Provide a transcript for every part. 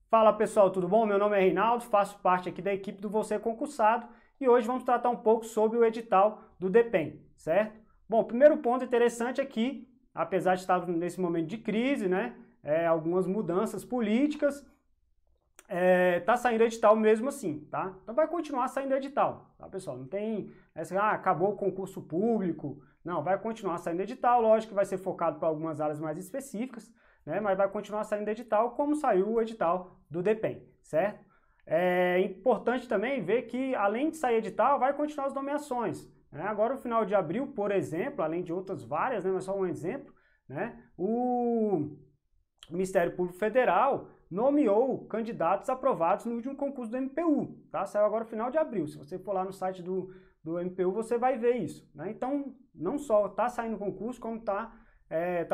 Fala pessoal, tudo bom? Meu nome é Reinaldo, faço parte aqui da equipe do Você Concursado e hoje vamos tratar um pouco sobre o edital do DEPEN, certo? Bom, o primeiro ponto interessante é que, apesar de estar nesse momento de crise, né, algumas mudanças políticas, tá saindo edital mesmo assim, tá? Então vai continuar saindo edital, tá pessoal? Não tem essa, acabou o concurso público, não, vai continuar saindo edital, lógico que vai ser focado para algumas áreas mais específicas, né? Mas vai continuar saindo edital como saiu o edital do DEPEN, certo? É importante também ver que além de sair edital, vai continuar as nomeações, né? Agora no final de abril, por exemplo, além de outras várias, né, mas só um exemplo, né? O Ministério Público Federal nomeou candidatos aprovados no último concurso do MPU, tá? Saiu agora no final de abril. Se você for lá no site do MPU, você vai ver isso, né? Então, não só está saindo concurso, como tá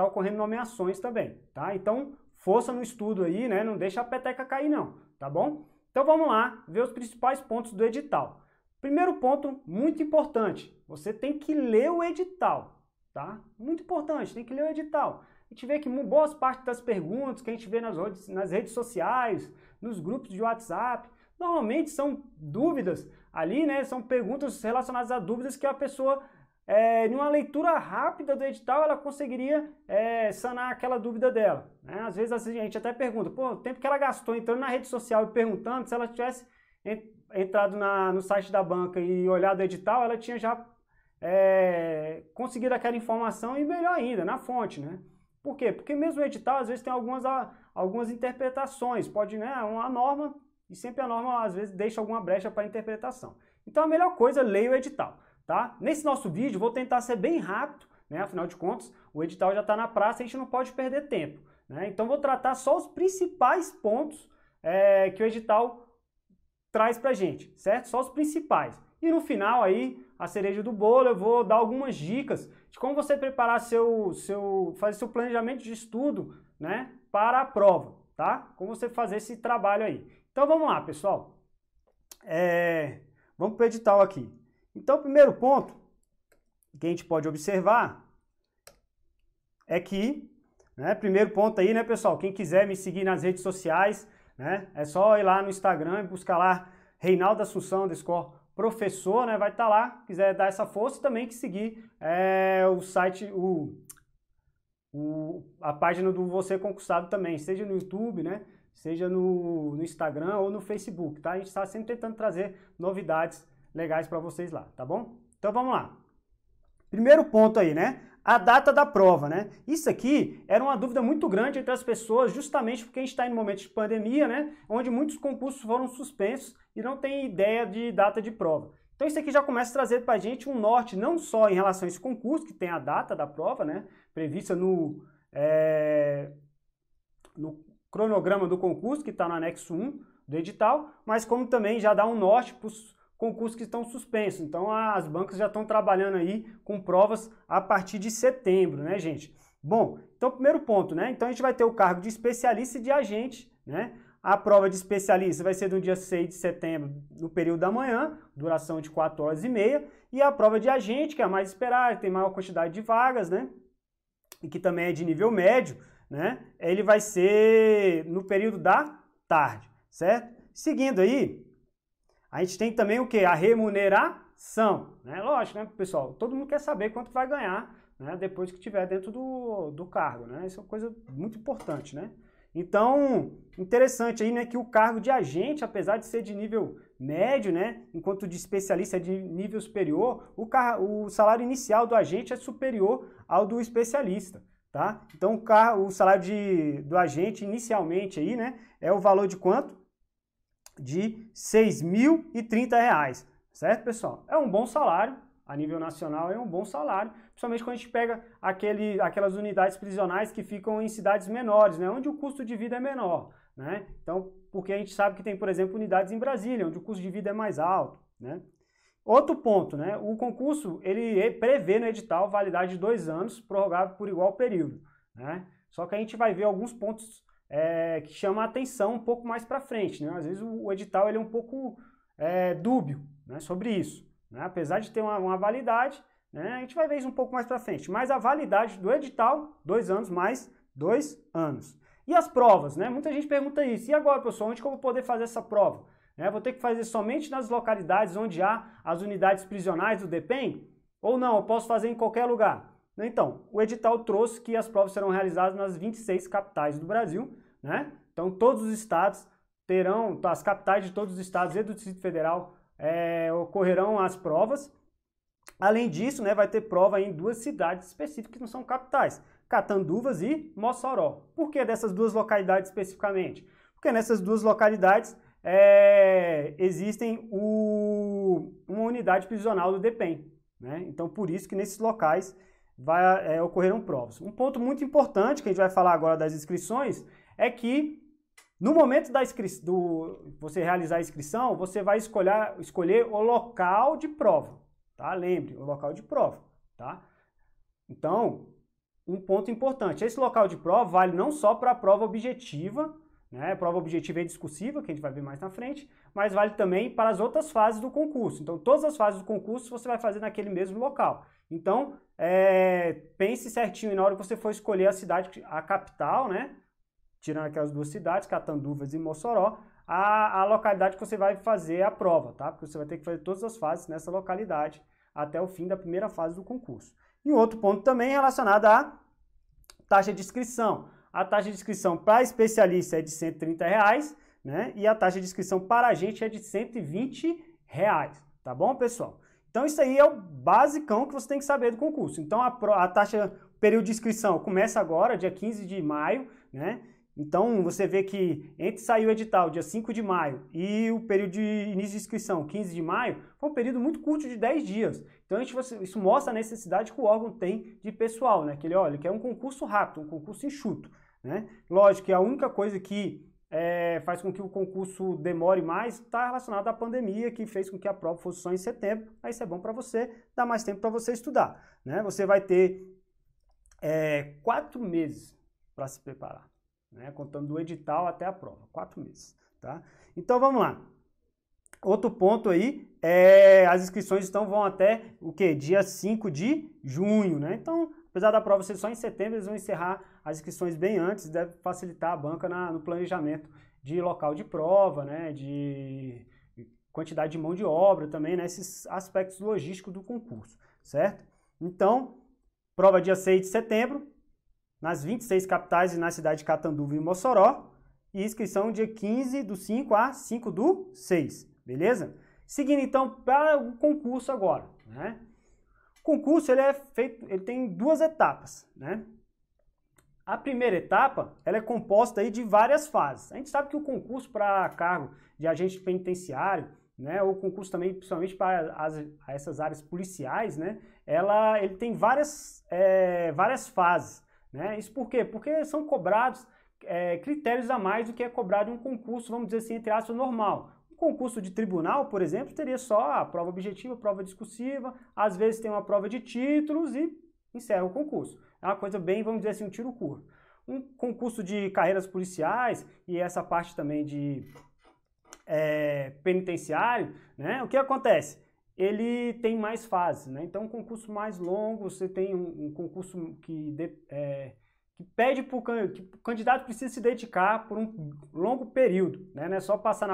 ocorrendo nomeações também, tá? Então, força no estudo aí, né? Não deixa a peteca cair não, tá bom? Então, vamos lá ver os principais pontos do edital. Primeiro ponto, muito importante, você tem que ler o edital, tá? Muito importante, tem que ler o edital. A gente vê que boas partes das perguntas que a gente vê nas redes sociais, nos grupos de WhatsApp, normalmente são dúvidas ali, né? São perguntas relacionadas a dúvidas que a pessoa, em uma leitura rápida do edital, ela conseguiria sanar aquela dúvida dela, né? Às vezes a gente até pergunta, pô, o tempo que ela gastou entrando na rede social e perguntando, se ela tivesse entrado no site da banca e olhado o edital, ela tinha já conseguido aquela informação e melhor ainda, na fonte, né? Por quê? Porque mesmo o edital, às vezes, tem algumas interpretações. Pode, né, uma norma, e sempre a norma, às vezes, deixa alguma brecha para interpretação. Então, a melhor coisa é ler o edital, tá? Nesse nosso vídeo, vou tentar ser bem rápido, né? Afinal de contas, o edital já está na praça, a gente não pode perder tempo, né? Então, vou tratar só os principais pontos que o edital traz pra gente, certo? Só os principais. E no final aí, a cereja do bolo, eu vou dar algumas dicas de como você preparar fazer seu planejamento de estudo, né, para a prova, tá? Como você fazer esse trabalho aí. Então vamos lá, pessoal. Vamos para o edital aqui. Então o primeiro ponto que a gente pode observar é que, né, primeiro ponto aí, né, pessoal, quem quiser me seguir nas redes sociais, né, é só ir lá no Instagram e buscar lá Reinaldo Assunção _professor, né, vai estar lá, quiser dar essa força, também que seguir o site, a página do Você Concursado também, seja no YouTube, né, seja no Instagram ou no Facebook, tá? A gente está sempre tentando trazer novidades legais para vocês lá, tá bom? Então vamos lá. Primeiro ponto aí, né? A data da prova, né? Isso aqui era uma dúvida muito grande entre as pessoas, justamente porque a gente está em um momento de pandemia, né? Onde muitos concursos foram suspensos e não tem ideia de data de prova. Então isso aqui já começa a trazer para a gente um norte, não só em relação a esse concurso, que tem a data da prova, né? Prevista no cronograma do concurso, que está no anexo 1 do edital, mas como também já dá um norte para os concursos que estão suspensos. Então as bancas já estão trabalhando aí com provas a partir de setembro, né, gente? Bom, então primeiro ponto, né? Então a gente vai ter o cargo de especialista e de agente, né? A prova de especialista vai ser no dia 6 de setembro, no período da manhã, duração de 4h30, e a prova de agente, que é a mais esperada, tem maior quantidade de vagas, né? E que também é de nível médio, né? Ele vai ser no período da tarde, certo? Seguindo aí, a gente tem também o que? A remuneração, né? Lógico, né, pessoal? Todo mundo quer saber quanto vai ganhar, né, depois que estiver dentro do cargo, né? Isso é uma coisa muito importante, né? Então, interessante aí, né, que o cargo de agente, apesar de ser de nível médio, né, enquanto de especialista é de nível superior, o salário inicial do agente é superior ao do especialista, tá? Então, o salário do agente inicialmente aí, né, é o valor de quanto? De R$ 6.030, certo, pessoal? É um bom salário, a nível nacional é um bom salário, principalmente quando a gente pega aquelas unidades prisionais que ficam em cidades menores, né, onde o custo de vida é menor, né? Então, porque a gente sabe que tem, por exemplo, unidades em Brasília, onde o custo de vida é mais alto, né? Outro ponto, né? O concurso, ele prevê no edital validade de 2 anos, prorrogável por igual período, né? Só que a gente vai ver alguns pontos que chamam a atenção um pouco mais para frente, né? Às vezes o edital ele é um pouco dúbio, né, sobre isso, né? Apesar de ter uma validade, né, a gente vai ver isso um pouco mais para frente, mas a validade do edital, 2 anos mais 2 anos. E as provas, né? Muita gente pergunta isso. E agora, professor, onde que eu vou poder fazer essa prova? Vou ter que fazer somente nas localidades onde há as unidades prisionais do DEPEN? Ou não, eu posso fazer em qualquer lugar? Então, o edital trouxe que as provas serão realizadas nas 26 capitais do Brasil, né? Então, todos os estados terão, as capitais de todos os estados e do Distrito Federal ocorrerão as provas. Além disso, né, vai ter prova em 2 cidades específicas que não são capitais, Catanduvas e Mossoró. Por que dessas 2 localidades especificamente? Porque nessas 2 localidades existem uma unidade prisional do DEPEN, né? Então, por isso que nesses locais ocorreram provas. Um ponto muito importante que a gente vai falar agora das inscrições é que no momento você realizar a inscrição, você vai escolher o local de prova, tá? Lembre, o local de prova, tá? Então, um ponto importante, esse local de prova vale não só para a prova objetiva, né? Prova objetiva e discursiva, que a gente vai ver mais na frente, mas vale também para as outras fases do concurso. Então, todas as fases do concurso você vai fazer naquele mesmo local. Então, pense certinho na hora que você for escolher a cidade, a capital, né? Tirando aquelas 2 cidades, Catanduvas e Mossoró, a localidade que você vai fazer a prova, tá? Porque você vai ter que fazer todas as fases nessa localidade até o fim da primeira fase do concurso. E um outro ponto também relacionado à taxa de inscrição. A taxa de inscrição para especialista é de R$ 130, né? E a taxa de inscrição para agente é de R$ 120, tá bom, pessoal? Então isso aí é o basicão que você tem que saber do concurso. Então a taxa, período de inscrição começa agora, dia 15 de maio, né? Então você vê que entre sair o edital dia 5 de maio e o período de início de inscrição, 15 de maio, foi um período muito curto de 10 dias. Então isso mostra a necessidade que o órgão tem de pessoal, né? Que ele quer um concurso rápido, um concurso enxuto, né? Lógico que a única coisa que faz com que o concurso demore mais está relacionado à pandemia, que fez com que a prova fosse só em setembro. Aí isso é bom para você, dá mais tempo para você estudar, né? Você vai ter 4 meses para se preparar, né? Contando do edital até a prova, 4 meses, tá? Então vamos lá. Outro ponto aí as inscrições vão até o quê? Dia 5 de junho, né? Então, apesar da prova ser só em setembro, eles vão encerrar as inscrições bem antes, deve facilitar a banca no planejamento de local de prova, né? De quantidade de mão de obra também, né? Esses aspectos logísticos do concurso, certo? Então, prova dia 6 de setembro, nas 26 capitais e na cidade de Catanduva e Mossoró, e inscrição dia 15 do 5 a 5 do 6, beleza? Seguindo então para o concurso agora, né? O concurso ele tem 2 etapas, né? A primeira etapa ela é composta aí de várias fases. A gente sabe que o concurso para cargo de agente penitenciário, né, ou concurso também, principalmente para essas áreas policiais, né, ele tem várias fases. Né? Isso por quê? Porque são cobrados critérios a mais do que é cobrado em um concurso, vamos dizer assim, entre aspas, normal. Um concurso de tribunal, por exemplo, teria só a prova objetiva, a prova discursiva, às vezes tem uma prova de títulos e encerra o concurso. É uma coisa bem, vamos dizer assim, um tiro curto. Um concurso de carreiras policiais e essa parte também de penitenciário, né? O que acontece? Ele tem mais fases, né? Então, um concurso mais longo, você tem um concurso que pede que o candidato precisa se dedicar por um longo período, né? Não é só passar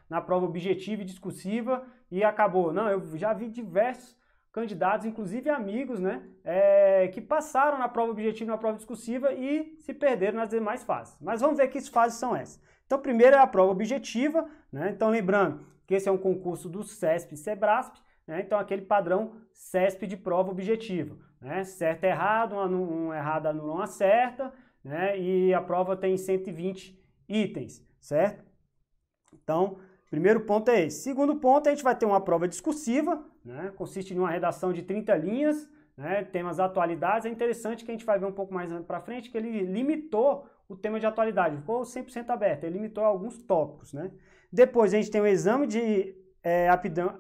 na prova objetiva e discursiva e acabou. Não, eu já vi diversos candidatos, inclusive amigos, né? Que passaram na prova objetiva e na prova discursiva e se perderam nas demais fases. Mas vamos ver que fases são essas. Então, primeiro é a prova objetiva, né? Então, lembrando que esse é um concurso do CESP e SEBRASP, né? Então, aquele padrão CESP de prova objetiva, né? Certo e errado, um errado anula uma certa, né? E a prova tem 120 itens, certo? Então, primeiro ponto é esse. Segundo ponto, a gente vai ter uma prova discursiva, né? Consiste em uma redação de 30 linhas, né? Temas atualidades. É interessante que a gente vai ver um pouco mais para frente que ele limitou o tema de atualidade, ficou 100% aberto, ele limitou alguns tópicos, né? Depois a gente tem o exame de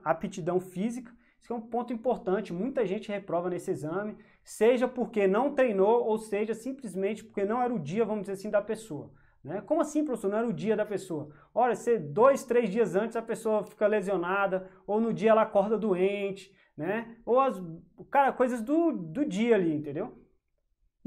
aptidão física, isso é um ponto importante, muita gente reprova nesse exame, seja porque não treinou, ou seja simplesmente porque não era o dia, vamos dizer assim, da pessoa. Né? Como assim, professor? Não era o dia da pessoa? Olha, 2, 3 dias antes a pessoa fica lesionada, ou no dia ela acorda doente, né? Ou coisas do dia ali, entendeu?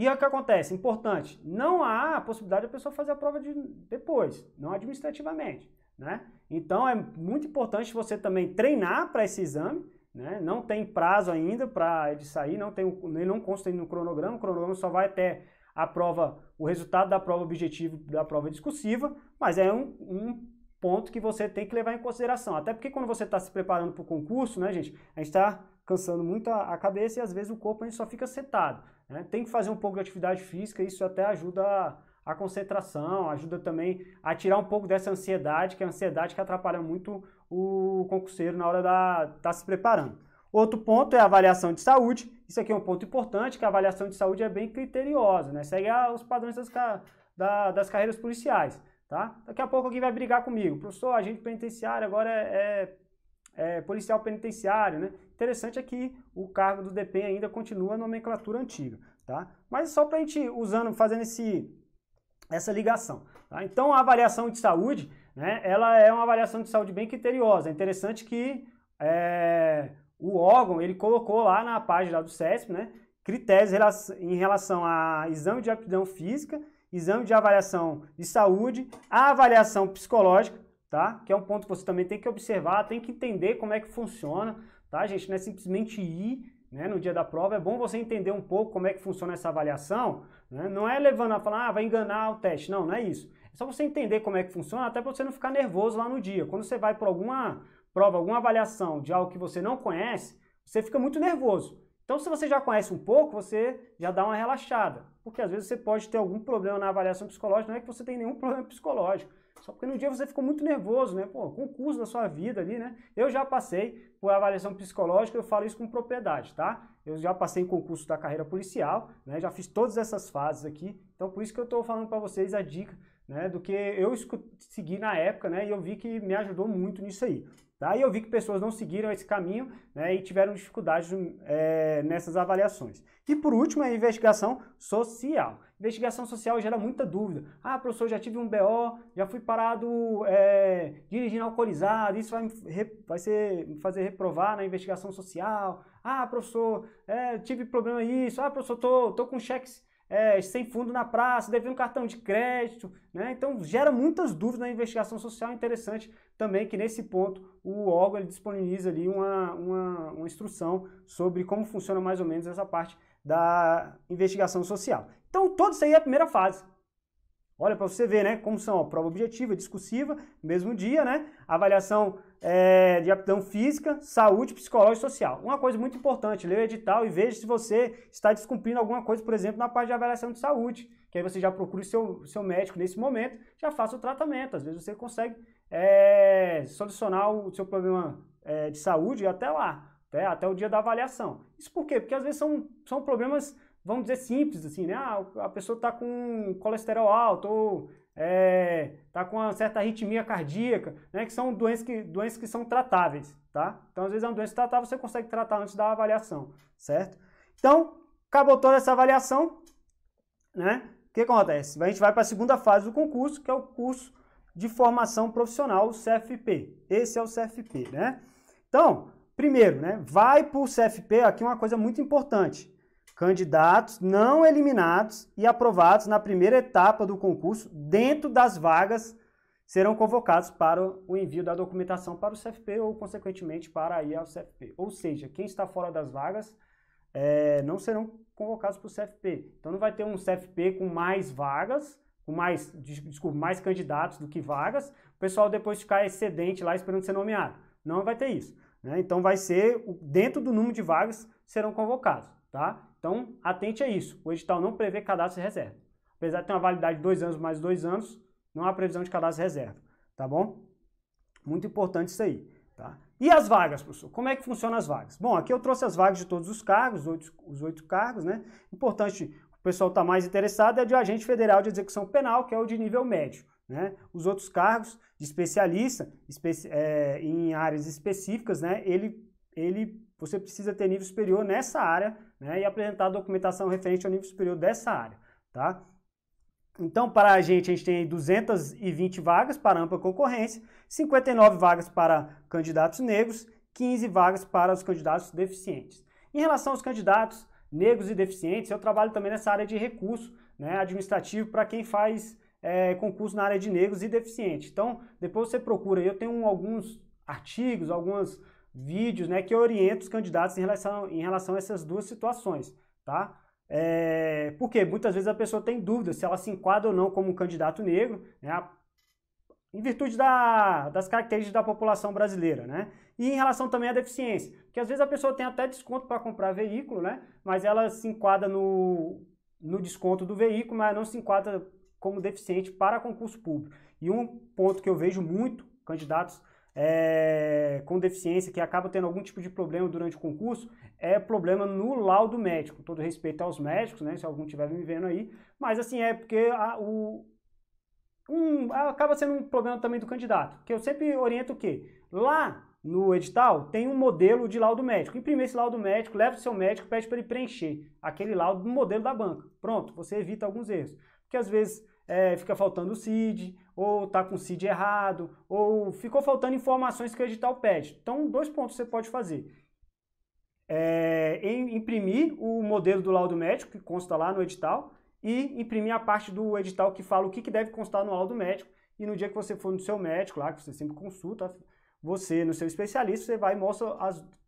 E é o que acontece, importante, não há a possibilidade da pessoa fazer a prova depois, não administrativamente, né? Então é muito importante você também treinar para esse exame, né? Não tem prazo ainda para ele sair, ele não consta no cronograma, o cronograma só vai até a prova, o resultado da prova objetiva da prova discursiva, mas é um ponto que você tem que levar em consideração, até porque quando você está se preparando para o concurso, né, gente, a gente está cansando muito a cabeça e às vezes o corpo a gente só fica sentado, né? Tem que fazer um pouco de atividade física, isso até ajuda a concentração, ajuda também a tirar um pouco dessa ansiedade, que é a ansiedade que atrapalha muito o concurseiro na hora de estar se preparando. Outro ponto é a avaliação de saúde. Isso aqui é um ponto importante, que a avaliação de saúde é bem criteriosa, né? Segue os padrões das carreiras policiais, tá? Daqui a pouco alguém vai brigar comigo. Professor, agente penitenciário agora é policial penitenciário, né? Interessante é que o cargo do DPEM ainda continua a nomenclatura antiga, tá? Mas só para a gente fazendo essa ligação, tá? Então a avaliação de saúde, né? Ela é uma avaliação de saúde bem criteriosa. É interessante que o órgão, ele colocou lá na página do CESP, né, critérios em relação a exame de aptidão física, exame de avaliação de saúde, a avaliação psicológica, tá? Que é um ponto que você também tem que observar, tem que entender como é que funciona, tá, gente? Não é simplesmente ir, né, no dia da prova, é bom você entender um pouco como é que funciona essa avaliação, né? Não é levando a falar, vai enganar o teste, não, não é isso. É só você entender como é que funciona, até para você não ficar nervoso lá no dia. Quando você vai por alguma prova, alguma avaliação de algo que você não conhece, você fica muito nervoso. Então, se você já conhece um pouco, você já dá uma relaxada. Porque às vezes você pode ter algum problema na avaliação psicológica, não é que você tem nenhum problema psicológico. Só porque no dia você ficou muito nervoso, né? Pô, concurso da sua vida ali, né? Eu já passei por avaliação psicológica, eu falo isso com propriedade, tá? Eu já passei em concurso da carreira policial, né? Já fiz todas essas fases aqui. Então, por isso que eu estou falando para vocês a dica, né? Do que eu segui na época, né? E eu vi que me ajudou muito nisso aí. Tá? E eu vi que pessoas não seguiram esse caminho, né, e tiveram dificuldades nessas avaliações. E por último, a investigação social. Investigação social gera muita dúvida. Ah, professor, já tive um BO, já fui parado dirigindo alcoolizado, isso vai me fazer reprovar na investigação social. Ah, professor, tive problema isso. Ah, professor, tô com cheques sem fundo na praça, devendo cartão de crédito, né? Então gera muitas dúvidas na investigação social. Interessante também que nesse ponto o órgão ele disponibiliza ali uma instrução sobre como funciona mais ou menos essa parte da investigação social. Então tudo isso aí é a primeira fase. Olha, para você ver, né, como são a prova objetiva, discursiva, mesmo dia, né, avaliação de aptidão física, saúde, psicológica e social. Uma coisa muito importante, leia o edital e veja se você está descumprindo alguma coisa, por exemplo, na parte de avaliação de saúde, que aí você já procura o seu médico nesse momento, já faça o tratamento. Às vezes você consegue solucionar o seu problema de saúde até lá, até o dia da avaliação. Isso por quê? Porque às vezes são problemas, vamos dizer, simples, assim, né? Ah, a pessoa está com colesterol alto, ou está com uma certa arritmia cardíaca, né? Que são doenças que são tratáveis, tá? Então, às vezes, é uma doença tratável, você consegue tratar antes da avaliação, certo? Então, acabou toda essa avaliação, né? O que acontece? A gente vai para a segunda fase do concurso, que é o curso de formação profissional, o CFP. Esse é o CFP, né? Então, primeiro, né? Vai para o CFP, aqui uma coisa muito importante. Candidatos não eliminados e aprovados na primeira etapa do concurso dentro das vagas serão convocados para o envio da documentação para o CFP ou, consequentemente, para ir ao CFP. Ou seja, quem está fora das vagas não serão convocados para o CFP. Então, não vai ter um CFP com mais vagas, com mais candidatos do que vagas, o pessoal depois ficar excedente lá esperando ser nomeado. Não vai ter isso, né? Então, vai ser, dentro do número de vagas, serão convocados, tá? Então, atente a isso. O edital não prevê cadastro de reserva. Apesar de ter uma validade de 2 anos mais 2 anos, não há previsão de cadastro de reserva, tá bom? Muito importante isso aí, tá? E as vagas, professor? Como é que funcionam as vagas? Bom, aqui eu trouxe as vagas de todos os cargos, os 8 cargos, né? Importante, o pessoal está mais interessado, é de agente federal de execução penal, que é o de nível médio, né? Os outros cargos de especialista em áreas específicas, né? Você precisa ter nível superior nessa área, né, e apresentar a documentação referente ao nível superior dessa área, tá? Então, para a gente tem aí 220 vagas para ampla concorrência, 59 vagas para candidatos negros, 15 vagas para os candidatos deficientes. Em relação aos candidatos negros e deficientes, eu trabalho também nessa área de recurso, né, administrativo para quem faz concurso na área de negros e deficientes. Então, depois você procura, eu tenho alguns artigos, alguns vídeos, né, que eu oriento os candidatos em relação a essas duas situações, tá? Porque muitas vezes a pessoa tem dúvida se ela se enquadra ou não como um candidato negro, né, em virtude das características da população brasileira, né? E em relação também à deficiência, porque às vezes a pessoa tem até desconto para comprar veículo, né? Mas ela se enquadra no desconto do veículo, mas não se enquadra como deficiente para concurso público. E um ponto que eu vejo muito candidatos com deficiência que acaba tendo algum tipo de problema durante o concurso é problema no laudo médico. Com todo respeito aos médicos, né? Se algum estiver me vendo aí, mas assim, porque acaba sendo um problema também do candidato, que eu sempre oriento o quê? Lá no edital tem um modelo de laudo médico. Imprime esse laudo médico, leva o seu médico, pede para ele preencher aquele laudo no modelo da banca. Pronto, você evita alguns erros. Porque às vezes fica faltando o CID, ou está com o CID errado, ou ficou faltando informações que o edital pede. Então, 2 pontos você pode fazer. Imprimir o modelo do laudo médico, que consta lá no edital, e imprimir a parte do edital que fala o que deve constar no laudo médico, e no dia que você for no seu médico, lá que você sempre consulta, você, no seu especialista, você vai e mostra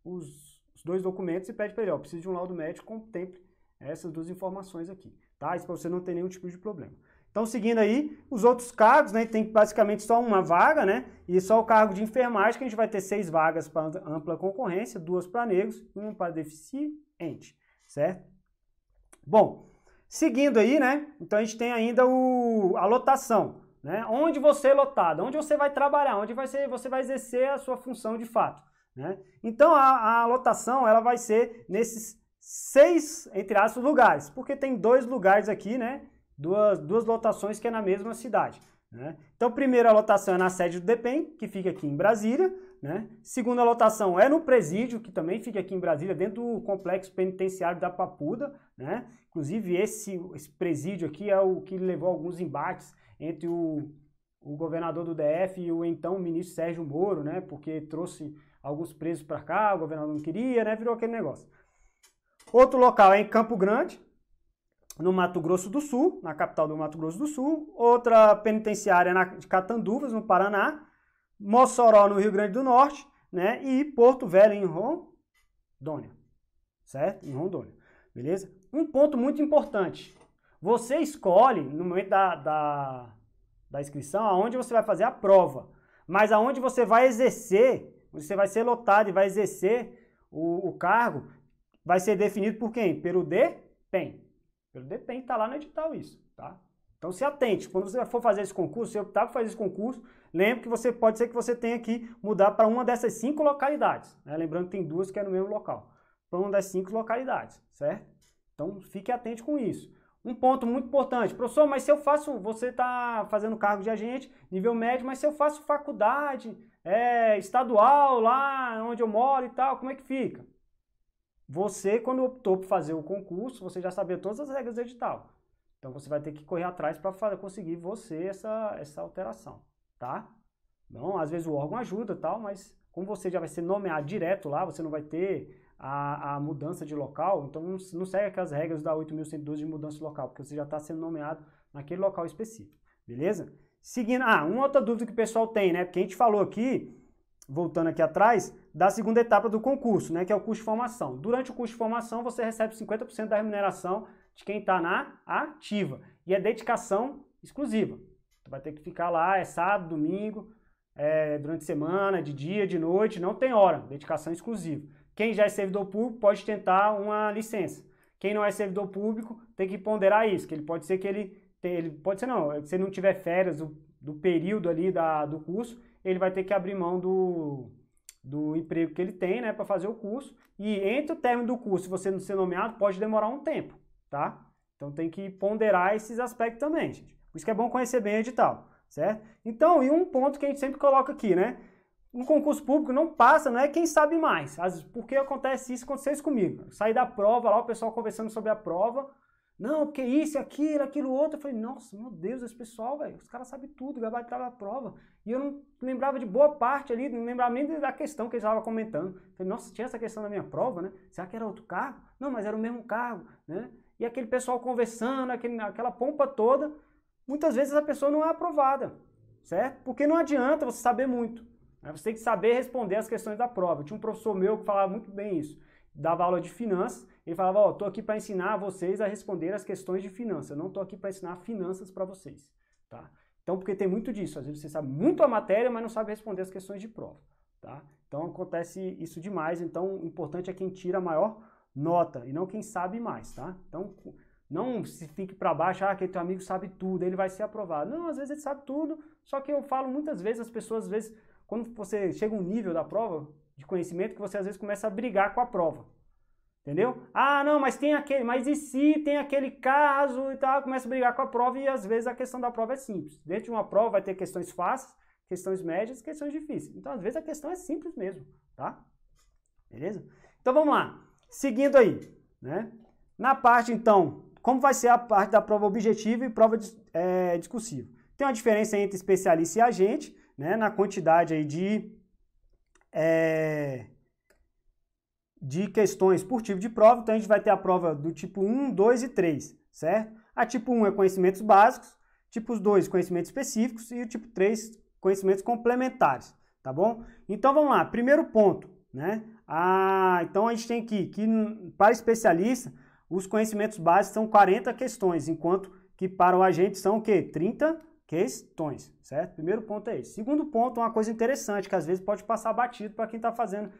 os 2 documentos e pede para ele, ó, preciso de um laudo médico, contemple essas 2 informações aqui, tá? Isso para você não ter nenhum tipo de problema. Então, seguindo aí, os outros cargos, né, tem basicamente só uma vaga, né, e só o cargo de enfermagem, que a gente vai ter 6 vagas para ampla concorrência, 2 para negros e 1 para deficiente, certo? Bom, seguindo aí, né, então a gente tem ainda a lotação, né, onde você é lotado, onde você vai trabalhar, onde você vai exercer a sua função de fato, né. Então, a lotação, ela vai ser nesses 6, entre aspas, lugares, porque tem 2 lugares aqui, né, duas lotações que é na mesma cidade, né? Então, primeira lotação é na sede do DEPEN, que fica aqui em Brasília, né? Segunda lotação é no presídio, que também fica aqui em Brasília, dentro do complexo penitenciário da Papuda, né? Inclusive, esse presídio aqui é o que levou alguns embates entre o governador do DF e o então ministro Sérgio Moro, né? Porque trouxe alguns presos para cá, o governador não queria, né? Virou aquele negócio. Outro local é em Campo Grande, no Mato Grosso do Sul, na capital do Mato Grosso do Sul. Outra penitenciária de Catanduvas, no Paraná. Mossoró, no Rio Grande do Norte, né? E Porto Velho, em Rondônia, certo? Em Rondônia, beleza? Um ponto muito importante. Você escolhe, no momento da inscrição, aonde você vai fazer a prova. Mas aonde você vai exercer, você vai ser lotado e vai exercer o cargo, vai ser definido por quem? Pelo DEPEN. Pelo DEPEN, está lá no edital isso, tá? Então se atente, quando você for fazer esse concurso, se optar por fazer esse concurso, lembre que pode ser que você tenha que mudar para uma dessas 5 localidades, né? Lembrando que tem 2 que é no mesmo local, para uma das 5 localidades, certo? Então fique atento com isso. Um ponto muito importante, professor, mas se eu faço, você está fazendo cargo de agente, nível médio, mas se eu faço faculdade estadual lá onde eu moro e tal, como é que fica? Você, quando optou por fazer o concurso, você já sabia todas as regras do edital. Então, você vai ter que correr atrás para conseguir essa alteração, tá? Não, às vezes o órgão ajuda, tal, mas como você já vai ser nomeado direto lá, você não vai ter a mudança de local, então não segue aquelas regras da 8.112 de mudança de local, porque você já está sendo nomeado naquele local específico, beleza? Seguindo, uma outra dúvida que o pessoal tem, né? Porque a gente falou aqui, voltando aqui atrás, da segunda etapa do concurso, né, que é o curso de formação. Durante o curso de formação, você recebe 50% da remuneração de quem está na ativa. E é dedicação exclusiva. Tu vai ter que ficar lá, é sábado, domingo, durante a semana, de dia, de noite, não tem hora. Dedicação exclusiva. Quem já é servidor público pode tentar uma licença. Quem não é servidor público tem que ponderar isso, que ele pode ser que pode ser não, se ele não tiver férias do período ali do curso, ele vai ter que abrir mão do emprego que ele tem, né, para fazer o curso. E entre o término do curso e você não ser nomeado, pode demorar um tempo, tá? Então tem que ponderar esses aspectos também, gente. Por isso que é bom conhecer bem o edital, certo? Então, e um ponto que a gente sempre coloca aqui, né? Um concurso público não passa, não é quem sabe mais. Porque acontece isso, aconteceu isso comigo. Saí da prova lá, o pessoal conversando sobre a prova, Não, porque isso, aquilo outro. Eu falei, nossa, meu Deus, esse pessoal, velho, os caras sabem tudo, gabaritava a prova. E eu não lembrava de boa parte ali, não lembrava nem da questão que eles estavam comentando. Eu falei, nossa, tinha essa questão na minha prova, né? Será que era outro cargo? Não, mas era o mesmo cargo, né? E aquele pessoal conversando, aquela pompa toda, muitas vezes a pessoa não é aprovada, certo? Porque não adianta você saber muito. Né? Você tem que saber responder as questões da prova. Eu tinha um professor meu que falava muito bem isso. Dava aula de finanças, ele falava, ó, tô aqui para ensinar vocês a responder as questões de finanças, eu não tô aqui para ensinar finanças para vocês, tá? Então, porque tem muito disso, às vezes você sabe muito a matéria, mas não sabe responder as questões de prova, tá? Então, acontece isso demais, então, o importante é quem tira a maior nota, e não quem sabe mais, tá? Então, não se fique para baixo, aquele teu amigo sabe tudo, ele vai ser aprovado. Não, às vezes ele sabe tudo, só que eu falo muitas vezes, as pessoas, às vezes, quando você chega a um nível da prova, de conhecimento, que você às vezes começa a brigar com a prova. Entendeu? Ah, não, mas tem aquele, mas e se tem aquele caso e tal, começa a brigar com a prova e às vezes a questão da prova é simples. Dentro de uma prova vai ter questões fáceis, questões médias, questões difíceis. Então, às vezes a questão é simples mesmo, tá? Beleza? Então, vamos lá. Seguindo aí, né? Na parte, então, como vai ser a parte da prova objetiva e prova discursiva? Tem uma diferença entre especialista e agente, né? Na quantidade aí de questões por tipo de prova, então a gente vai ter a prova do tipo 1, 2 e 3, certo? A tipo 1 é conhecimentos básicos, tipo 2, conhecimentos específicos e o tipo 3, conhecimentos complementares, tá bom? Então vamos lá, primeiro ponto, né? Então a gente tem aqui que para especialista, os conhecimentos básicos são 40 questões, enquanto que para o agente são o quê? 30 questões, certo? Primeiro ponto é esse. Segundo ponto, uma coisa interessante, que às vezes pode passar batido para quem está fazendo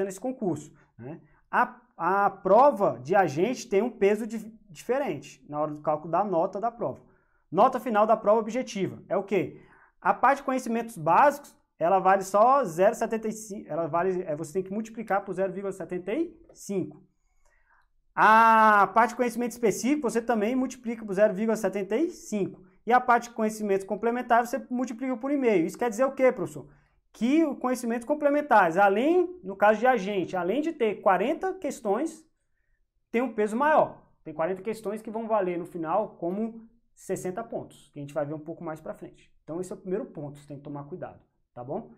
esse concurso, né? A prova de agente tem um peso diferente na hora do cálculo da nota da prova. Nota final da prova objetiva é o quê? A parte de conhecimentos básicos, ela vale só 0,75, você tem que multiplicar por 0,75. A parte de conhecimento específico, você também multiplica por 0,75. E a parte de conhecimentos complementares, você multiplica por 1,5. Isso quer dizer o quê, professor? Que o conhecimentos complementares, no caso de agente, além de ter 40 questões, tem um peso maior. Tem 40 questões que vão valer no final como 60 pontos, que a gente vai ver um pouco mais pra frente. Então esse é o primeiro ponto, você tem que tomar cuidado, tá bom?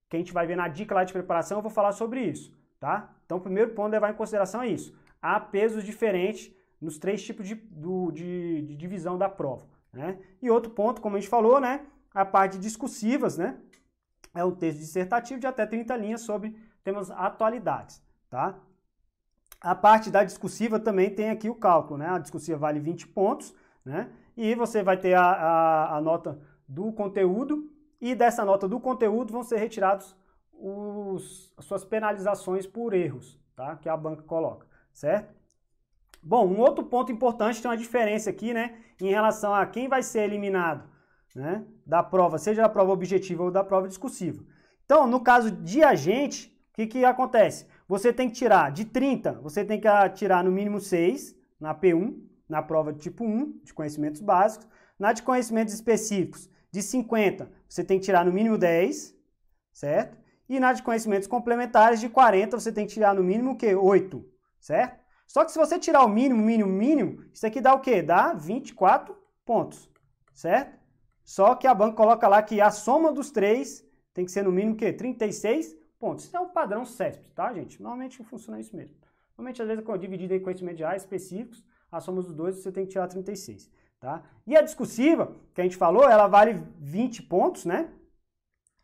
Que a gente vai ver na dica lá de preparação, eu vou falar sobre isso, tá? Então o primeiro ponto levar em consideração é isso. Há pesos diferentes nos 3 tipos de divisão da prova, né? E outro ponto, como a gente falou, né? A parte de discursivas, né? É um texto dissertativo de até 30 linhas sobre temas atualidades, tá? A parte da discursiva também tem aqui o cálculo, né? A discursiva vale 20 pontos, né? E você vai ter a nota do conteúdo, e dessa nota do conteúdo vão ser retirados as suas penalizações por erros, tá? Que a banca coloca, certo? Bom, um outro ponto importante, tem uma diferença aqui, né? Em relação a quem vai ser eliminado, né, da prova, seja da prova objetiva ou da prova discursiva. Então, no caso de agente, o que acontece? Você tem que tirar de 30, você tem que tirar no mínimo 6 na P1, na prova de tipo 1, de conhecimentos básicos. Na de conhecimentos específicos, de 50, você tem que tirar no mínimo 10, certo? E na de conhecimentos complementares, de 40, você tem que tirar no mínimo o quê? 8, certo? Só que se você tirar o mínimo, isso aqui dá o quê? Dá 24 pontos, certo? Só que a banca coloca lá que a soma dos 3 tem que ser no mínimo o quê? 36 pontos. Isso é o padrão CESP, tá, gente? Normalmente funciona isso mesmo. Normalmente, às vezes, quando dividido em conhecimentos gerais específicos, a soma dos dois você tem que tirar 36, tá? E a discursiva, que a gente falou, ela vale 20 pontos, né?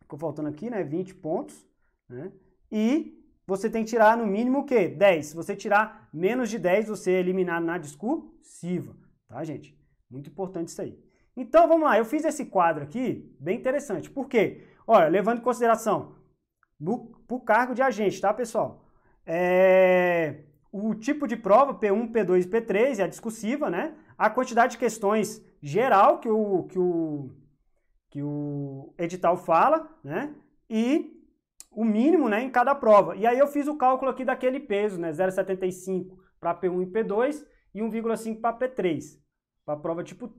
Ficou faltando aqui, né? 20 pontos, né? E você tem que tirar no mínimo o quê? 10. Se você tirar menos de 10, você é eliminado na discursiva, tá, gente? Muito importante isso aí. Então, vamos lá. Eu fiz esse quadro aqui, bem interessante. Por quê? Olha, levando em consideração o cargo de agente, tá, pessoal? O tipo de prova, P1, P2 e P3, é a discursiva, né? A quantidade de questões geral que o edital fala, né? E o mínimo, né, em cada prova. E aí eu fiz o cálculo aqui daquele peso, né? 0,75 para P1 e P2 e 1,5 para P3. Para prova tipo...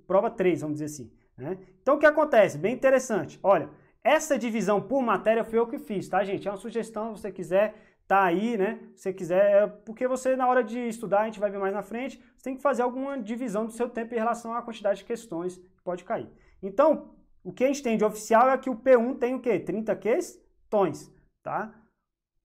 prova 3, vamos dizer assim, né? Então, o que acontece? Bem interessante. Olha, essa divisão por matéria foi eu que fiz, tá, gente? É uma sugestão, se você quiser, está aí, né? Se você quiser, porque você na hora de estudar, a gente vai ver mais na frente, você tem que fazer alguma divisão do seu tempo em relação à quantidade de questões que pode cair. Então, o que a gente tem de oficial é que o P1 tem o quê? 30 questões, tá?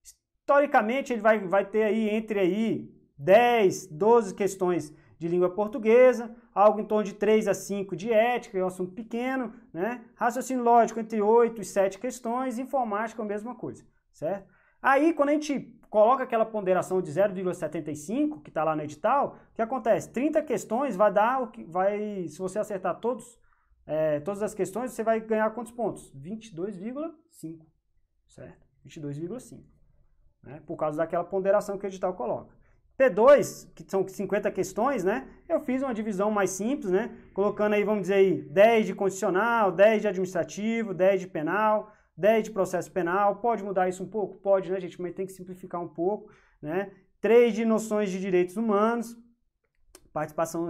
Historicamente, ele vai ter aí entre aí 10, 12 questões de língua portuguesa, algo em torno de 3 a 5 de ética, é um assunto pequeno, né? Raciocínio lógico entre 8 e 7 questões, informática a mesma coisa, certo? Aí, quando a gente coloca aquela ponderação de 0,75, que está lá no edital, o que acontece? 30 questões vai dar o que vai, se você acertar todas as questões, você vai ganhar quantos pontos? 22,5, certo? 22,5, né? Por causa daquela ponderação que o edital coloca. P2, que são 50 questões, né? Eu fiz uma divisão mais simples, né? Colocando aí, vamos dizer aí, 10 de constitucional, 10 de administrativo, 10 de penal, 10 de processo penal. Pode mudar isso um pouco? Pode, né, gente? Mas tem que simplificar um pouco, né? 3 de noções de direitos humanos, participação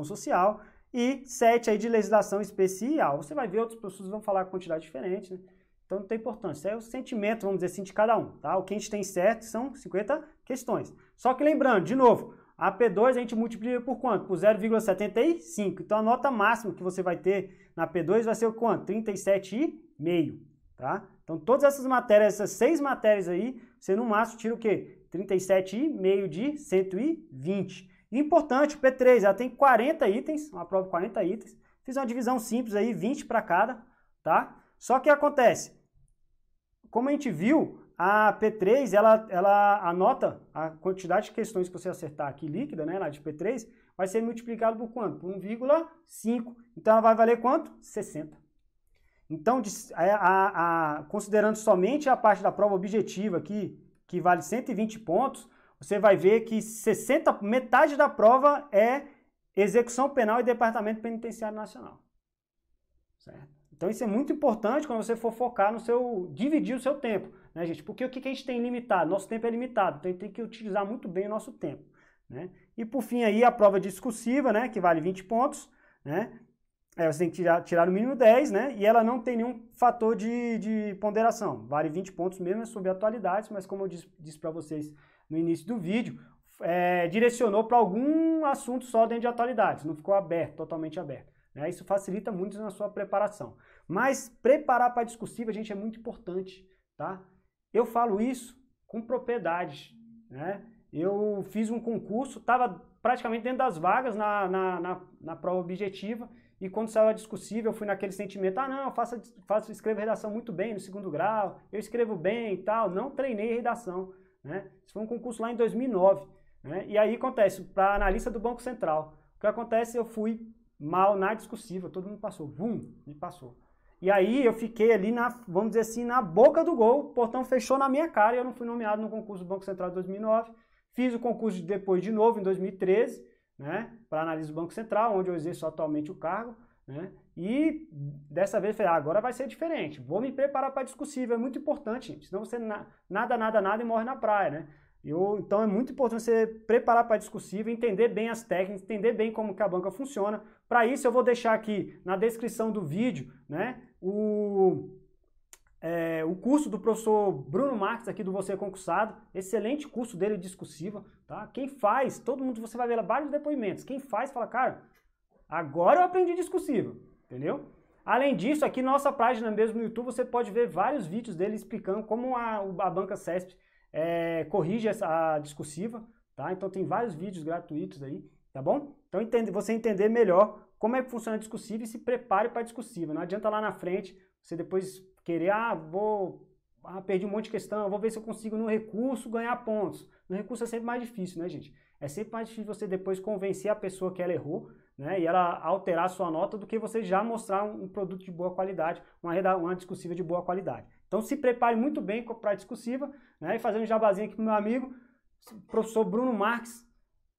social e 7 aí de legislação especial. Você vai ver, outros professores vão falar com quantidade diferente, né? Então não tem importância, isso é o sentimento, vamos dizer assim, de cada um, tá? O que a gente tem certo são 50 questões. Só que lembrando, de novo, a P2 a gente multiplica por quanto? Por 0,75. Então a nota máxima que você vai ter na P2 vai ser o quanto? 37,5, tá? Então todas essas matérias, essas 6 matérias aí, você no máximo tira o quê? 37,5 de 120. E importante, o P3, ela tem 40 itens, uma prova de 40 itens. Fiz uma divisão simples aí, 20 para cada, tá? Só que acontece, como a gente viu, a P3, ela anota a quantidade de questões que você acertar aqui líquida, né, lá de P3, vai ser multiplicado por quanto? Por 1,5. Então, ela vai valer quanto? 60. Então, considerando somente a parte da prova objetiva aqui, que vale 120 pontos, você vai ver que metade da prova é execução penal e departamento penitenciário nacional. Certo? Então isso é muito importante quando você for focar dividir o seu tempo, né, gente? Porque o que a gente tem limitado? Nosso tempo é limitado, então a gente tem que utilizar muito bem o nosso tempo, né? E por fim aí a prova discursiva, né, que vale 20 pontos, né? Você tem que tirar no mínimo 10, né? E ela não tem nenhum fator de ponderação, vale 20 pontos mesmo, é sobre atualidades, mas como eu disse para vocês no início do vídeo, direcionou para algum assunto só dentro de atualidades, não ficou aberto, totalmente aberto. Isso facilita muito na sua preparação. Mas preparar para a discursiva, gente, é muito importante, tá? Eu falo isso com propriedade, né? Eu fiz um concurso, estava praticamente dentro das vagas na prova objetiva, e quando saiu a discursiva, eu fui naquele sentimento, não, eu escrevo redação muito bem no 2º grau, eu escrevo bem e tal, não treinei redação, né? Isso foi um concurso lá em 2009, né? E aí acontece, para analista do Banco Central, o que acontece, eu fui mal na discursiva, todo mundo passou, me passou. E aí eu fiquei ali, vamos dizer assim, na boca do gol, o portão fechou na minha cara e eu não fui nomeado no concurso do Banco Central de 2009. Fiz o concurso depois de novo, em 2013, né, para analista do Banco Central, onde eu exerço atualmente o cargo, né, e dessa vez eu falei, agora vai ser diferente, vou me preparar para a discursiva, é muito importante, gente, senão você nada e morre na praia, né. Então é muito importante você preparar para a discursiva, entender bem as técnicas, entender bem como que a banca funciona. Para isso eu vou deixar aqui na descrição do vídeo, né, o curso do professor Bruno Marques aqui do Você Concursado, excelente curso dele de discursiva, tá? Quem faz, todo mundo, você vai ver vários depoimentos, quem faz fala, cara, agora eu aprendi discursiva, entendeu? Além disso, aqui na nossa página mesmo no YouTube, você pode ver vários vídeos dele explicando como a banca CESP corrige a discursiva, tá? Então tem vários vídeos gratuitos aí, tá bom? Então você entender melhor como é que funciona a discursiva e se prepare para a discursiva. Não adianta lá na frente você depois querer, perdi um monte de questão, vou ver se eu consigo no recurso ganhar pontos. No recurso é sempre mais difícil, né, gente? É sempre mais difícil você depois convencer a pessoa que ela errou, né, e ela alterar a sua nota do que você já mostrar um produto de boa qualidade, uma discursiva de boa qualidade. Então se prepare muito bem para a discursiva, né, e fazendo um jabazinho aqui para o meu amigo, o professor Bruno Marques,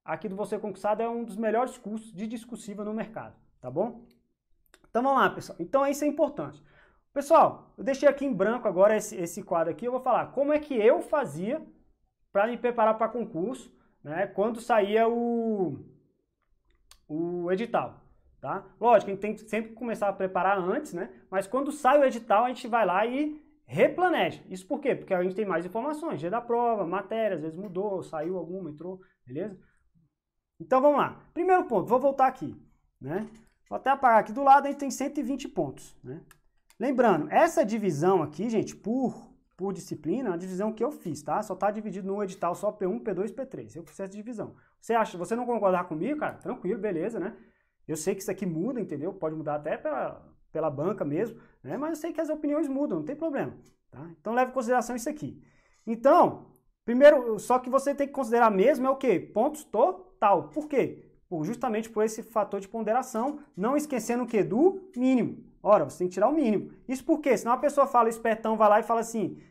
aqui do Você Concursado, é um dos melhores cursos de discursiva no mercado, tá bom? Então vamos lá, pessoal. Então isso é importante. Pessoal, eu deixei aqui em branco agora esse quadro aqui, eu vou falar como é que eu fazia para me preparar para concurso, né, quando saía o edital, tá? Lógico, a gente tem que sempre começar a preparar antes, né? Mas quando sai o edital, a gente vai lá e replaneja. Isso por quê? Porque a gente tem mais informações, dia da prova, matéria, às vezes mudou, saiu alguma, entrou, beleza? Então vamos lá. Primeiro ponto, vou voltar aqui, né? Vou até apagar aqui do lado, a gente tem 120 pontos, né? Lembrando, essa divisão aqui, gente, por disciplina, é uma divisão que eu fiz, tá? Só tá dividido no edital só P1, P2 e P3. Eu fiz essa divisão. Você não concordar comigo, cara? Tranquilo, beleza, né? Eu sei que isso aqui muda, entendeu? Pode mudar até pela banca mesmo, né? Mas eu sei que as opiniões mudam, não tem problema, tá? Então leve em consideração isso aqui. Então, primeiro, só que você tem que considerar mesmo é o quê? Pontos total. Por quê? Justamente por esse fator de ponderação, não esquecendo o quê? Do mínimo. Ora, você tem que tirar o mínimo. Isso por quê? Senão a pessoa fala, espertão, vai lá e fala assim,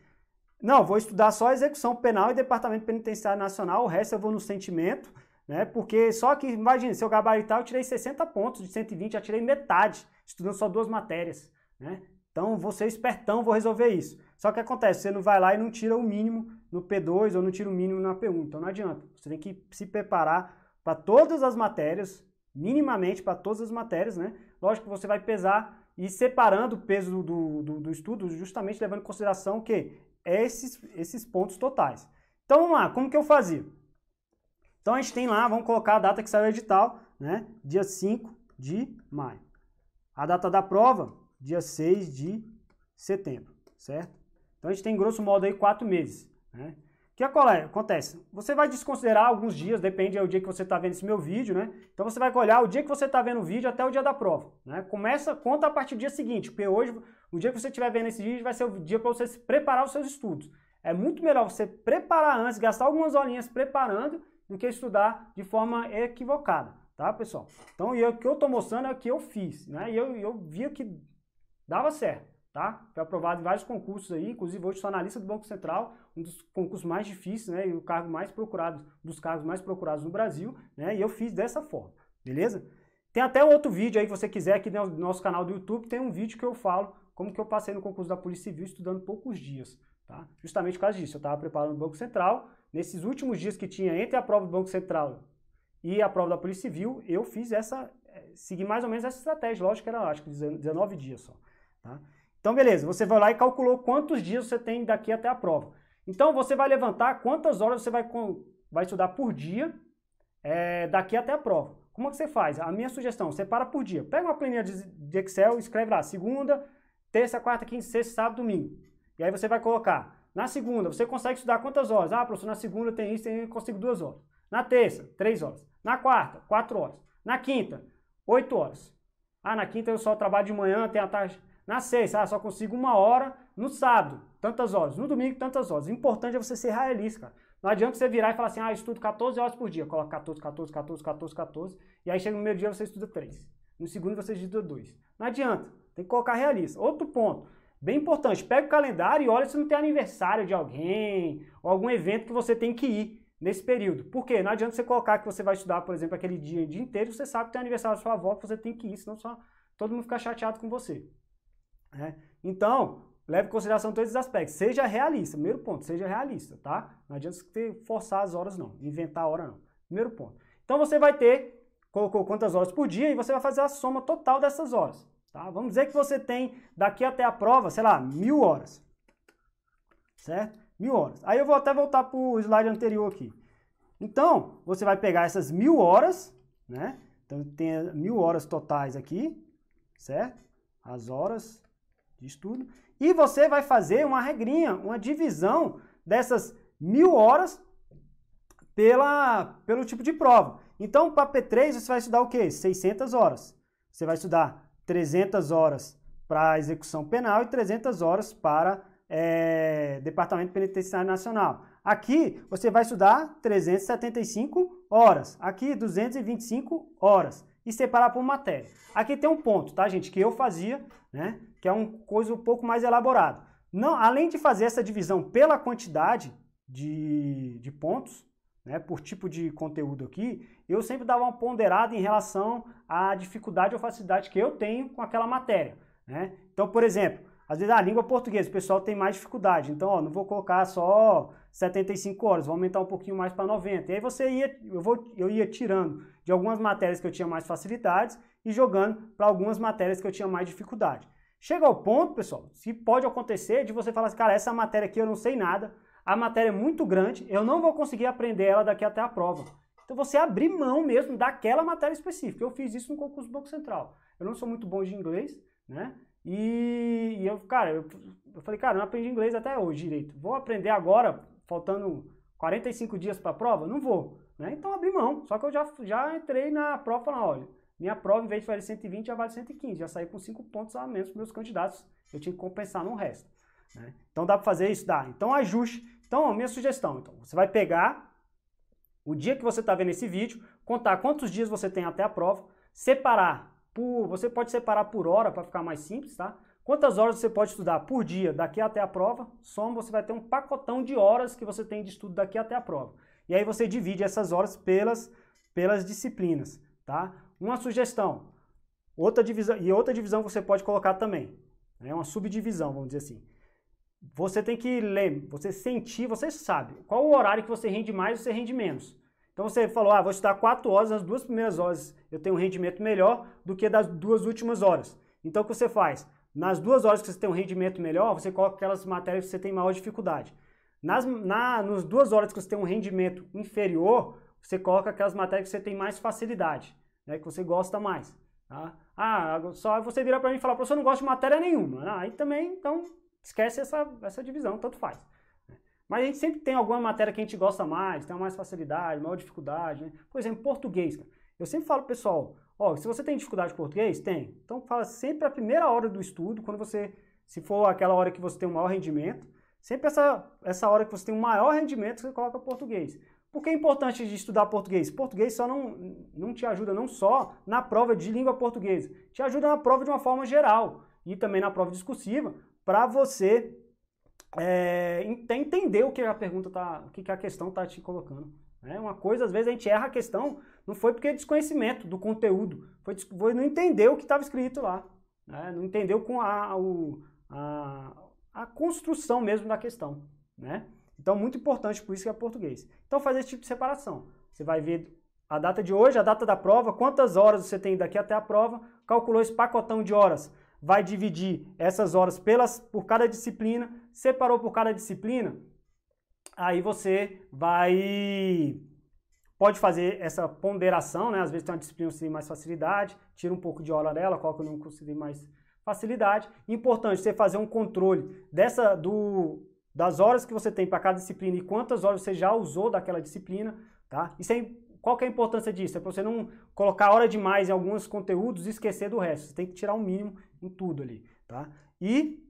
não, vou estudar só execução penal e departamento penitenciário nacional, o resto eu vou no sentimento, né? Porque só que, imagina, se eu gabaritar, eu tirei 60 pontos de 120, já tirei metade, estudando só 2 matérias, né? Então, vou ser espertão, vou resolver isso. Só que acontece, você não vai lá e não tira o mínimo no P2 ou não tira o mínimo na P1, então não adianta. Você tem que se preparar para todas as matérias, minimamente para todas as matérias, né? Lógico que você vai pesar e separando o peso do estudo, justamente levando em consideração o quê? Esses pontos totais. Então vamos lá, como que eu fazia? Então a gente tem lá, vamos colocar a data que saiu o edital, né? Dia 5 de maio. A data da prova, dia 6 de setembro, certo? Então a gente tem grosso modo aí 4 meses, né? O que acontece? Você vai desconsiderar alguns dias, depende do dia que você está vendo esse meu vídeo, né? Então você vai olhar o dia que você está vendo o vídeo até o dia da prova, né? Conta a partir do dia seguinte, porque hoje, o dia que você estiver vendo esse vídeo vai ser o dia para você preparar os seus estudos. É muito melhor você preparar antes, gastar algumas horinhas preparando, do que estudar de forma equivocada, tá, pessoal? Então, o que eu estou mostrando é o que eu fiz, né? E eu via que dava certo. Tá? Foi aprovado em vários concursos aí, inclusive hoje sou analista do Banco Central, um dos concursos mais difíceis, né? E o cargo mais procurado, dos cargos mais procurados no Brasil, né? E eu fiz dessa forma, beleza? Tem até outro vídeo aí, que você quiser, aqui no nosso canal do YouTube, tem um vídeo que eu falo como que eu passei no concurso da Polícia Civil estudando poucos dias, tá? Justamente por causa disso, eu estava preparando o Banco Central, nesses últimos dias que tinha entre a prova do Banco Central e a prova da Polícia Civil, eu fiz segui mais ou menos essa estratégia, lógico que era, acho que 19 dias só, tá? Então, beleza, você vai lá e calculou quantos dias você tem daqui até a prova. Então, você vai levantar quantas horas você vai estudar por dia daqui até a prova. Como é que você faz? A minha sugestão, separa por dia. Pega uma planilha de Excel e escreve lá, segunda, terça, quarta, quinta, sexta, sábado, domingo. E aí você vai colocar, na segunda, você consegue estudar quantas horas? Ah, professor, na segunda tem isso, eu consigo 2 horas. Na terça, 3 horas. Na quarta, 4 horas. Na quinta, 8 horas. Ah, na quinta eu só trabalho de manhã, tem a tarde... Na sexta, só consigo 1 hora. No sábado, tantas horas. No domingo, tantas horas. O importante é você ser realista, cara. Não adianta você virar e falar assim, eu estudo 14 horas por dia. Coloca 14, 14, 14, 14, 14. E aí chega no primeiro dia você estuda 3. No segundo você estuda 2. Não adianta. Tem que colocar realista. Outro ponto, bem importante. Pega o calendário e olha se não tem aniversário de alguém ou algum evento que você tem que ir nesse período. Por quê? Não adianta você colocar que você vai estudar, por exemplo, aquele dia inteiro. Você sabe que tem aniversário da sua avó que você tem que ir, senão só todo mundo fica chateado com você. Então, leve em consideração todos esses aspectos. Seja realista. Primeiro ponto, seja realista, tá? Não adianta você forçar as horas, não. Inventar a hora, não. Primeiro ponto. Então, você vai colocou quantas horas por dia e você vai fazer a soma total dessas horas, tá? Vamos dizer que você tem, daqui até a prova, sei lá, 1000 horas. Certo? 1000 horas. Aí eu vou até voltar para o slide anterior aqui. Então, você vai pegar essas 1000 horas, né? Então, tem 1000 horas totais aqui, certo? As horas de estudo, e você vai fazer uma regrinha, uma divisão dessas 1000 horas pelo tipo de prova. Então, para P3, você vai estudar o quê? 600 horas. Você vai estudar 300 horas para execução penal e 300 horas para Departamento Penitenciário Nacional. Aqui, você vai estudar 375 horas. Aqui, 225 horas. E separar por matéria. Aqui tem um ponto, tá, gente, que eu fazia, né, que é uma coisa um pouco mais elaborada. Não, além de fazer essa divisão pela quantidade de pontos, né, por tipo de conteúdo aqui, eu sempre dava uma ponderada em relação à dificuldade ou facilidade que eu tenho com aquela matéria, né? Então, por exemplo, às vezes a língua portuguesa, o pessoal tem mais dificuldade, então, ó, não vou colocar só 75 horas, vou aumentar um pouquinho mais para 90. E aí eu ia tirando de algumas matérias que eu tinha mais facilidades e jogando para algumas matérias que eu tinha mais dificuldade. Chega ao ponto, pessoal, se pode acontecer de você falar assim, cara, essa matéria aqui eu não sei nada, a matéria é muito grande, eu não vou conseguir aprender ela daqui até a prova. Então você abrir mão mesmo daquela matéria específica. Eu fiz isso no concurso do Banco Central. Eu não sou muito bom de inglês, né? E eu falei, cara, eu não aprendi inglês até hoje direito. Vou aprender agora, faltando 45 dias para a prova? Não vou, né? Então abri mão. Só que eu já entrei na prova falando, olha, minha prova, em vez de valer 120, já vale 115. Já saí com 5 pontos a menos para meus candidatos. Eu tinha que compensar no resto, né? Então dá para fazer isso? Dá. Então ajuste. Então, minha sugestão, então, você vai pegar o dia que você está vendo esse vídeo, contar quantos dias você tem até a prova, separar você pode separar por hora para ficar mais simples, tá? Quantas horas você pode estudar por dia daqui até a prova? Soma, você vai ter um pacotão de horas que você tem de estudo daqui até a prova. E aí você divide essas horas pelas disciplinas, tá? Uma sugestão, outra divisão você pode colocar também, né? Uma subdivisão, vamos dizer assim. Você tem que ler, você sentir, você sabe qual o horário que você rende mais e você rende menos. Então você falou, vou estudar 4 horas, as 2 primeiras horas eu tenho um rendimento melhor do que das 2 últimas horas. Então o que você faz? Nas 2 horas que você tem um rendimento melhor, você coloca aquelas matérias que você tem maior dificuldade. Nas 2 horas que você tem um rendimento inferior, você coloca aquelas matérias que você tem mais facilidade, né, que você gosta mais. Tá? Só você virar para mim e falar, professor, eu não gosto de matéria nenhuma. Aí também, então, esquece essa divisão, tanto faz. Mas a gente sempre tem alguma matéria que a gente gosta mais, tem mais facilidade, maior dificuldade, né? Por exemplo, português, cara. Eu sempre falo pro pessoal, se você tem dificuldade de português, tem. Então fala sempre a primeira hora do estudo, se for aquela hora que você tem o maior rendimento, sempre essa hora que você tem o maior rendimento, você coloca português. Por que é importante de estudar português? Português só não te ajuda não só na prova de língua portuguesa, te ajuda na prova de uma forma geral e também na prova discursiva, para você entender o que a pergunta o que a questão está te colocando. Uma coisa, às vezes a gente erra a questão, não foi porque é desconhecimento do conteúdo, foi não entender o que estava escrito lá, né? Não entendeu com a construção mesmo da questão, né? Então, muito importante, por isso que é português. Então, fazer esse tipo de separação. Você vai ver a data de hoje, a data da prova, quantas horas você tem daqui até a prova, calculou esse pacotão de horas, vai dividir essas horas por cada disciplina, separou por cada disciplina, aí você pode fazer essa ponderação, né? Às vezes tem uma disciplina que você tem mais facilidade, tira um pouco de hora dela, coloca no que você tem mais facilidade. Importante você fazer um controle das horas que você tem para cada disciplina e quantas horas você já usou daquela disciplina, tá? Qual que é a importância disso? É para você não colocar hora demais em alguns conteúdos e esquecer do resto. Você tem que tirar o mínimo em tudo ali, tá? E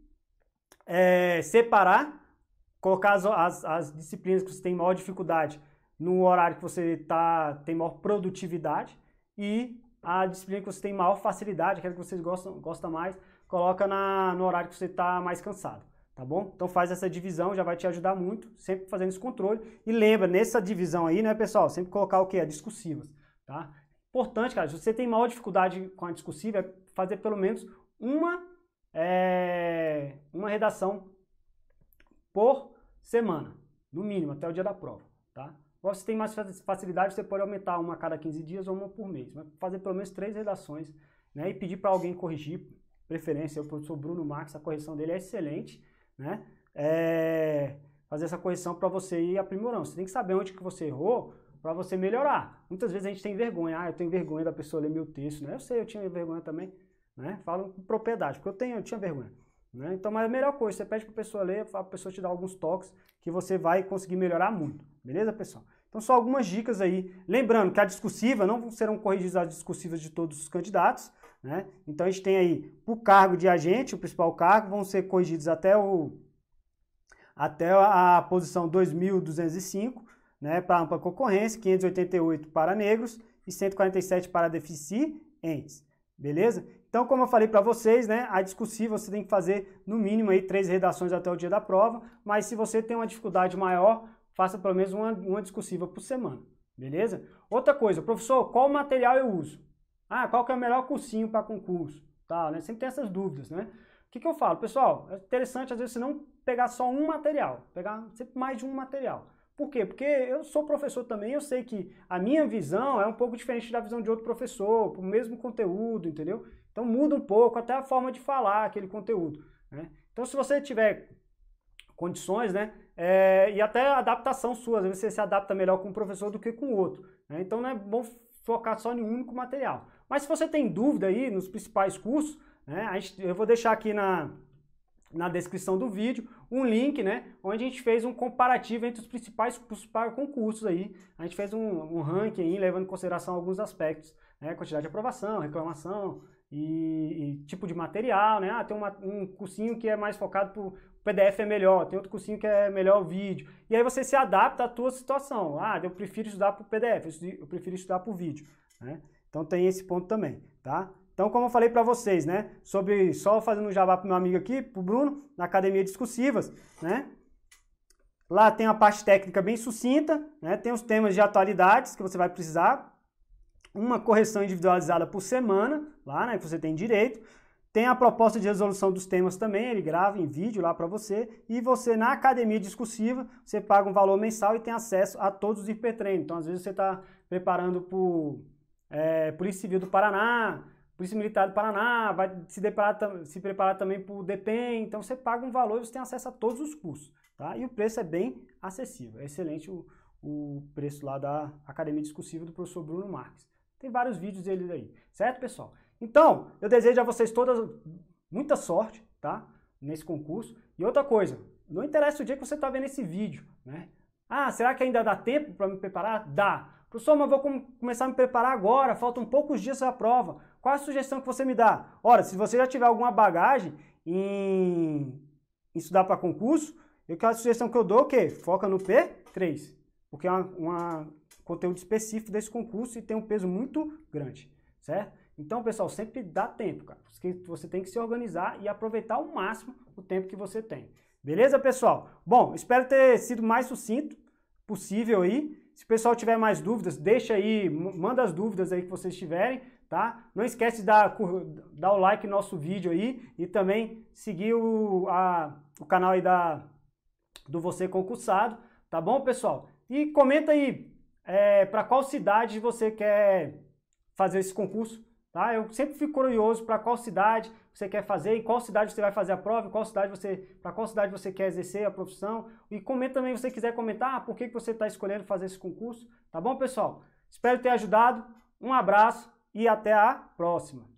separar, colocar as disciplinas que você tem maior dificuldade no horário que você tem maior produtividade e a disciplina que você tem maior facilidade, aquela que você gosta mais, coloca no horário que você está mais cansado. Tá bom? Então faz essa divisão, já vai te ajudar muito, sempre fazendo esse controle. E lembra, nessa divisão aí, né, pessoal, sempre colocar o quê? As discursivas, tá? Importante, cara, se você tem maior dificuldade com a discursiva, é fazer pelo menos uma redação por semana, no mínimo, até o dia da prova, tá? Ou se tem mais facilidade, você pode aumentar uma a cada 15 dias ou uma por mês, mas fazer pelo menos 3 redações, né? E pedir para alguém corrigir, preferência, o professor Bruno Marques, a correção dele é excelente, né? Fazer essa correção para você ir aprimorando. Você tem que saber onde que você errou para você melhorar. Muitas vezes a gente tem vergonha. Eu tenho vergonha da pessoa ler meu texto, né? Eu sei, eu tinha vergonha também, né? Falo com propriedade, porque eu tinha vergonha, né? Então, mas é a melhor coisa, você pede para a pessoa ler, a pessoa te dá alguns toques que você vai conseguir melhorar muito. Beleza, pessoal? Então, só algumas dicas aí. Lembrando que a discursiva, não serão corrigidas as discursivas de todos os candidatos, né? Então, a gente tem aí, o cargo de agente, o principal cargo, vão ser corrigidos até a posição 2.205, né, para ampla concorrência, 588 para negros e 147 para deficientes, beleza? Então, como eu falei para vocês, né, a discursiva você tem que fazer no mínimo aí 3 redações até o dia da prova, mas se você tem uma dificuldade maior, faça pelo menos uma discursiva por semana, beleza? Outra coisa, professor, qual material eu uso? Qual que é o melhor cursinho para concurso? Tá, né? Sempre tem essas dúvidas, né? O que eu falo? Pessoal, é interessante às vezes você não pegar só um material, pegar sempre mais de um material. Por quê? Porque eu sou professor também, eu sei que a minha visão é um pouco diferente da visão de outro professor, para o mesmo conteúdo, entendeu? Então muda um pouco até a forma de falar aquele conteúdo, né? Então se você tiver condições, né, e até adaptação sua, às vezes você se adapta melhor com um professor do que com o outro, né? Então não é bom focar só em um único material. Mas se você tem dúvida aí nos principais cursos, né, eu vou deixar aqui na descrição do vídeo um link, né, onde a gente fez um comparativo entre os principais cursos para concursos aí. A gente fez um ranking aí, levando em consideração alguns aspectos, né, quantidade de aprovação, reclamação e tipo de material, né? Tem um cursinho que é mais focado para o PDF é melhor, tem outro cursinho que é melhor o vídeo. E aí você se adapta à tua situação. Eu prefiro estudar para o PDF, eu prefiro estudar para o vídeo, né? Então tem esse ponto também, tá? Então, como eu falei para vocês, né, sobre só fazendo um jabá para o meu amigo aqui, para o Bruno, na Academia Discursivas, né? Lá tem a parte técnica bem sucinta, né? Tem os temas de atualidades que você vai precisar, uma correção individualizada por semana, lá, né, que você tem direito. Tem a proposta de resolução dos temas também, ele grava em vídeo lá para você, e você na Academia Discursiva, você paga um valor mensal e tem acesso a todos os hipertreinos. Então, às vezes você está preparando para Polícia Civil do Paraná, Polícia Militar do Paraná, vai se preparar também para o DPEM, então você paga um valor e você tem acesso a todos os cursos, tá? E o preço é bem acessível, é excelente o preço lá da Academia Discursiva do professor Bruno Marques. Tem vários vídeos dele aí, certo, pessoal? Então, eu desejo a vocês todas muita sorte, tá? Nesse concurso. E outra coisa, não interessa o dia que você está vendo esse vídeo, né? Será que ainda dá tempo para me preparar? Dá. Professor, mas eu vou começar a me preparar agora, faltam poucos dias para a prova. Qual a sugestão que você me dá? Ora, se você já tiver alguma bagagem em estudar para concurso, a sugestão que eu dou é o quê? Foca no P3, porque é um conteúdo específico desse concurso e tem um peso muito grande, certo? Então, pessoal, sempre dá tempo, cara. Você tem que se organizar e aproveitar ao máximo o tempo que você tem. Beleza, pessoal? Bom, espero ter sido mais sucinto possível aí. Se o pessoal tiver mais dúvidas, deixa aí, manda as dúvidas aí que vocês tiverem, tá? Não esquece de dar o like no nosso vídeo aí e também seguir o canal aí do Você Concursado, tá bom, pessoal? E comenta aí para qual cidade você quer fazer esse concurso, tá? Eu sempre fico curioso para qual cidade você quer fazer, em qual cidade você vai fazer a prova, para qual cidade você quer exercer a profissão. E comenta também se você quiser comentar por que você está escolhendo fazer esse concurso, tá bom, pessoal? Espero ter ajudado, um abraço e até a próxima.